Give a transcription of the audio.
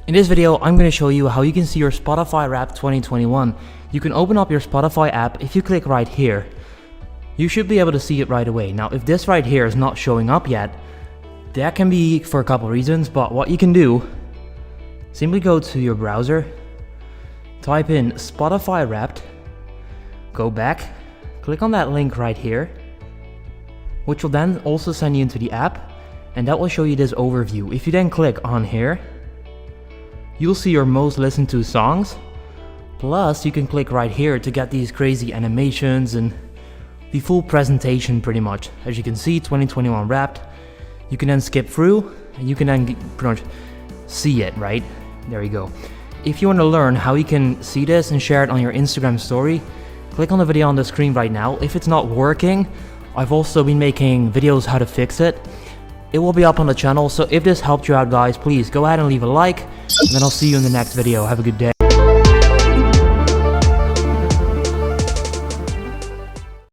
In this video, I'm going to show you how you can see your Spotify Wrapped 2021. You can open up your Spotify app. If you click right here, you should be able to see it right away. Now, if this right here is not showing up yet, that can be for a couple reasons, but what you can do, simply go to your browser, type in Spotify Wrapped, go back, click on that link right here, which will then also send you into the app, and that will show you this overview. If you then click on here, you'll see your most listened to songs. Plus, you can click right here to get these crazy animations and the full presentation pretty much. As you can see, 2021 Wrapped. You can then skip through and you can then pretty much see it, right? There you go. If you want to learn how you can see this and share it on your Instagram story, click on the video on the screen right now. If it's not working, I've also been making videos how to fix it. It will be up on the channel, so if this helped you out guys, please go ahead and leave a like, and then I'll see you in the next video. Have a good day.